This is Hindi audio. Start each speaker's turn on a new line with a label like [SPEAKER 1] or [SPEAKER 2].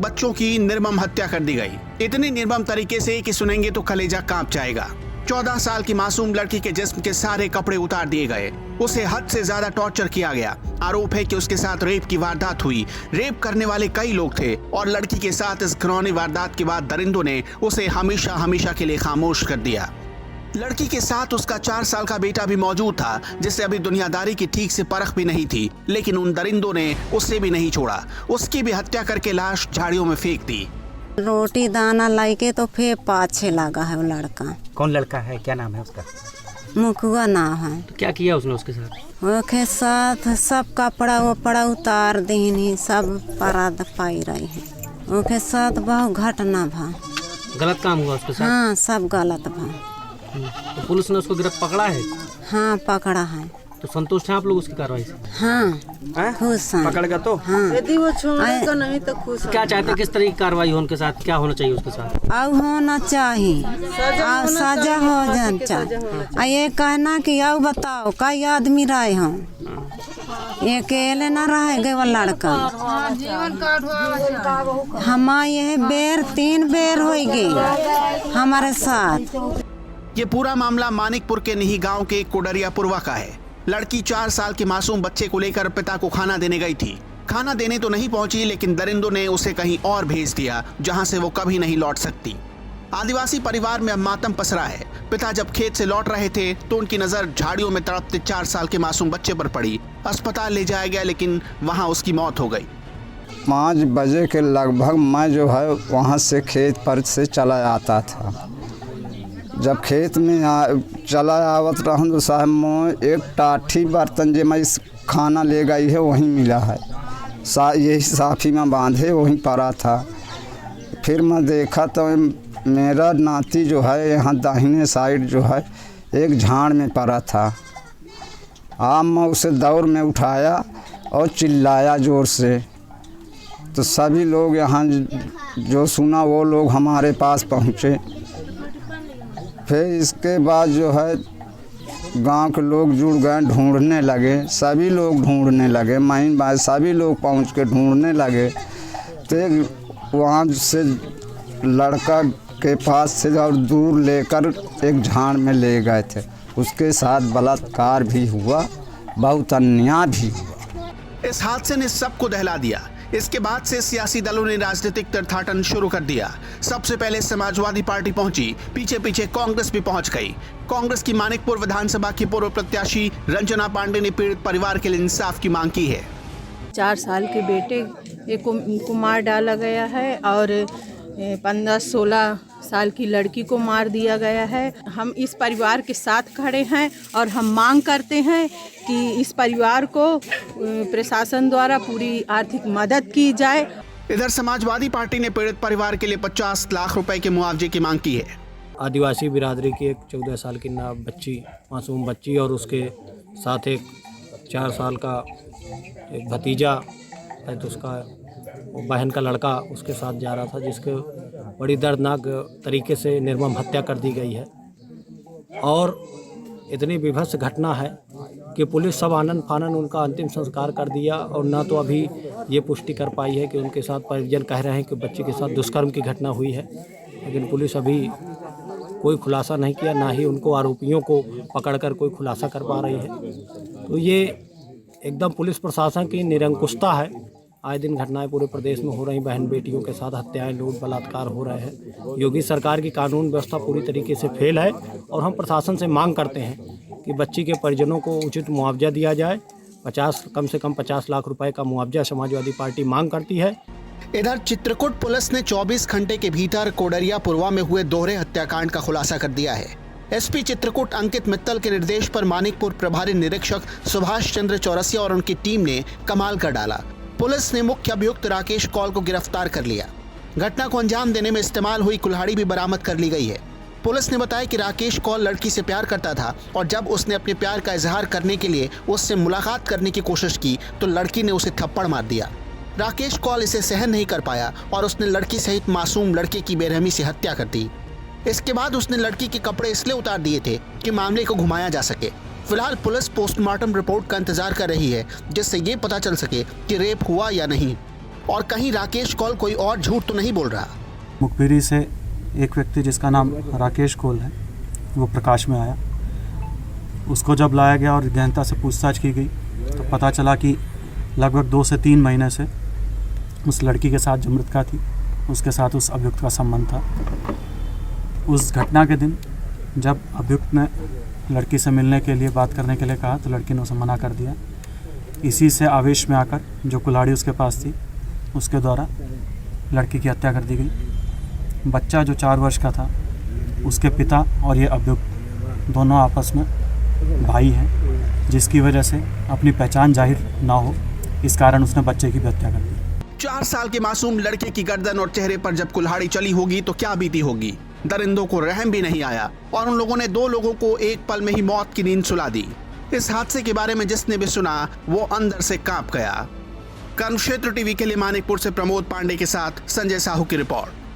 [SPEAKER 1] बच्चों की निर्मम हत्या कर दी गई। इतनी निर्मम तरीके से कि सुनेंगे तो कलेजा कांप जाएगा। 14 साल की मासूम लड़की के जिस्म के सारे कपड़े उतार दिए गए। उसे हद से ज्यादा टॉर्चर किया गया। आरोप है कि उसके साथ रेप की वारदात हुई। रेप करने वाले कई लोग थे और लड़की के साथ इस घिनौनी वारदात के बाद दरिंदों ने उसे हमेशा हमेशा के लिए खामोश कर दिया। लड़की के साथ उसका 4 साल का बेटा भी मौजूद था, जिसे अभी दुनियादारी की ठीक से परख भी नहीं थी, लेकिन उन दरिंदों ने उसे भी नहीं छोड़ा। उसकी भी हत्या करके लाश झाड़ियों में फेंक दी।
[SPEAKER 2] रोटी दाना लाके तो फिर पाछे लगा है वो लड़का।
[SPEAKER 3] कौन लड़का है, क्या नाम है उसका?
[SPEAKER 2] मुकुआ नाम है।
[SPEAKER 3] तो क्या किया उसने उसके साथ?
[SPEAKER 2] उसके साथ सब कपड़ा वपड़ा उतार दीनी, सब पराद पाई रही है। उसके साथ बहुत घटना भा।
[SPEAKER 3] गलत काम हुआ उसके साथ?
[SPEAKER 2] हाँ, सब गलत भा।
[SPEAKER 3] तो पुलिस ने उसको गिरफ्त पकड़ा है?
[SPEAKER 2] हाँ, पकड़ा है।
[SPEAKER 3] तो संतुष्ट हैं आप लोग उसकी कार्रवाई से?
[SPEAKER 2] हाँ, खुश हैं।
[SPEAKER 3] पकड़ेगा तो?
[SPEAKER 2] हाँ।
[SPEAKER 4] यदि वो छोड़ेगा नहीं तो खुश।
[SPEAKER 3] क्या चाहते हैं, किस तरह की कार्रवाई हो उनके साथ, क्या होना चाहिए उसके साथ?
[SPEAKER 2] अब होना चाहिए, सजा हो जाना चाहिए। ये कहना कि अब बताओ कई आदमी रहे हम, ये अकेले न रह गए वो लड़का। हमारा यह बेर 3 बेर हो गई हमारे साथ।
[SPEAKER 1] ये पूरा मामला मानिकपुर के निही गांव के कोडरिया पुरवा का है। लड़की 4 साल के मासूम बच्चे को लेकर पिता को खाना देने गई थी। खाना देने तो नहीं पहुंची, लेकिन दरिंदों ने उसे कहीं और भेज दिया, जहां से वो कभी नहीं लौट सकती। आदिवासी परिवार में अब मातम पसरा है। पिता जब खेत से लौट रहे थे तो उनकी नजर झाड़ियों में तड़पते 4 साल के मासूम बच्चे पर पड़ी। अस्पताल ले जाया गया, लेकिन वहां उसकी मौत हो गई।
[SPEAKER 5] 5 बजे के लगभग मैं जो है वहाँ से खेत पर से चला आता था। जब खेत में चला आवत रहूँ तो साहब मैं एक टाठी बर्तन जो मैं इस खाना ले गई है वहीं मिला है। यही साफी में बांधे वहीं पड़ा था। फिर मैं देखा तो मेरा नाती जो है यहाँ दाहिने साइड जो है एक झाड़ में पड़ा था। मैं उसे दौड़ में उठाया और चिल्लाया ज़ोर से, तो सभी लोग यहाँ जो सुना वो लोग हमारे पास पहुँचे। फिर इसके बाद जो है गांव के लोग जुड़ गए, ढूंढने लगे, सभी लोग ढूंढने लगे, माइन बाय सभी लोग पहुंच के ढूंढने लगे। तो वहाँ से लड़का के पास से और दूर लेकर एक झाड़ में ले गए थे। उसके साथ बलात्कार भी हुआ, बहुत अन्याय भी हुआ।
[SPEAKER 1] इस हादसे ने सबको दहला दिया। इसके बाद से सियासी दलों ने राजनीतिक तीर्थाटन शुरू कर दिया। सबसे पहले समाजवादी पार्टी पहुंची, पीछे पीछे कांग्रेस भी पहुंच गई। कांग्रेस की मानिकपुर विधानसभा की पूर्व प्रत्याशी रंजना पांडे ने पीड़ित परिवार के लिए इंसाफ की मांग की है।
[SPEAKER 4] 4 साल के बेटे को मार डाला गया है और 15-16 साल की लड़की को मार दिया गया है। हम इस परिवार के साथ खड़े हैं और हम मांग करते हैं कि इस परिवार को प्रशासन द्वारा पूरी आर्थिक मदद की जाए।
[SPEAKER 1] इधर समाजवादी पार्टी ने पीड़ित परिवार के लिए 50 लाख रुपए के मुआवजे की मांग की है।
[SPEAKER 3] आदिवासी बिरादरी की एक 14 साल की बच्ची, मासूम बच्ची, और उसके साथ एक 4 साल का एक भतीजा है, तो उसका बहन का लड़का उसके साथ जा रहा था, जिसके बड़ी दर्दनाक तरीके से निर्मम हत्या कर दी गई है। और इतनी विभत्स घटना है कि पुलिस सब आनन फानन उनका अंतिम संस्कार कर दिया, और ना तो अभी ये पुष्टि कर पाई है कि उनके साथ परिजन कह रहे हैं कि बच्चे के साथ दुष्कर्म की घटना हुई है, लेकिन पुलिस अभी कोई खुलासा नहीं किया, ना ही उनको आरोपियों को पकड़कर कोई खुलासा कर पा रही है। तो ये एकदम पुलिस प्रशासन की निरंकुशता है। आए दिन घटनाएं पूरे प्रदेश में हो रही, बहन बेटियों के साथ हत्याएं, लूट बलात्कार हो रहे हैं। योगी सरकार की कानून व्यवस्था पूरी तरीके से फेल है, और हम प्रशासन से मांग करते हैं कि बच्ची के परिजनों को उचित मुआवजा दिया जाए। कम से कम 50 लाख रुपए का मुआवजा समाजवादी पार्टी मांग करती है।
[SPEAKER 1] इधर चित्रकूट पुलिस ने 24 घंटे के भीतर कोडरिया पुरवा में हुए दोहरे हत्याकांड का खुलासा कर दिया है। एसपी चित्रकूट अंकित मित्तल के निर्देश पर मानिकपुर प्रभारी निरीक्षक सुभाष चंद्र चौरसिया और उनकी टीम ने कमाल कर डाला। पुलिस ने मुख्य अभियुक्त राकेश कौल को गिरफ्तार कर लिया। घटना को अंजाम देने में इस्तेमाल हुई कुल्हाड़ी भी बरामद कर ली गई है। पुलिस ने बताया कि राकेश कौल लड़की से प्यार करता था, और जब उसने अपने प्यार का इजहार करने के लिए उससे मुलाकात करने की कोशिश की तो लड़की ने उसे थप्पड़ मार दिया। राकेश कौल इसे सहन नहीं कर पाया और उसने लड़की सहित मासूम लड़के की बेरहमी से हत्या कर दी। इसके बाद उसने लड़की के कपड़े इसलिए उतार दिए थे कि मामले को घुमाया जा सके। फिलहाल पुलिस पोस्टमार्टम रिपोर्ट का इंतजार कर रही है, जिससे ये पता चल सके कि रेप हुआ या नहीं। और कहीं राकेश कौल कोई और झूठ तो नहीं बोल रहा।
[SPEAKER 6] मुखबिरी से एक व्यक्ति जिसका नाम राकेश कौल है वो प्रकाश में आया। उसको जब लाया गया और गहनता से पूछताछ की गई तो पता चला कि लगभग 2 से 3 महीने से उस लड़की के साथ जो मृतका थी उसके साथ उस अभियुक्त का संबंध था। उस घटना के दिन जब अभियुक्त ने लड़की से मिलने के लिए बात करने के लिए कहा तो लड़की ने उसे मना कर दिया। इसी से आवेश में आकर जो कुल्हाड़ी उसके पास थी उसके द्वारा लड़की की हत्या कर दी गई। बच्चा जो 4 वर्ष का था उसके पिता और ये अभियुक्त दोनों आपस में भाई हैं, जिसकी वजह से अपनी पहचान जाहिर ना हो इस कारण उसने बच्चे की भी हत्या कर दी।
[SPEAKER 1] 4 साल के मासूम लड़के की गर्दन और चेहरे पर जब कुल्हाड़ी चली होगी तो क्या बीती होगी। दरिंदों को रहम भी नहीं आया और उन लोगों ने 2 लोगों को एक पल में ही मौत की नींद सुला दी। इस हादसे के बारे में जिसने भी सुना वो अंदर से कांप गया। कर्मक्षेत्र टीवी के लिए मानिकपुर से प्रमोद पांडे के साथ संजय साहू की रिपोर्ट।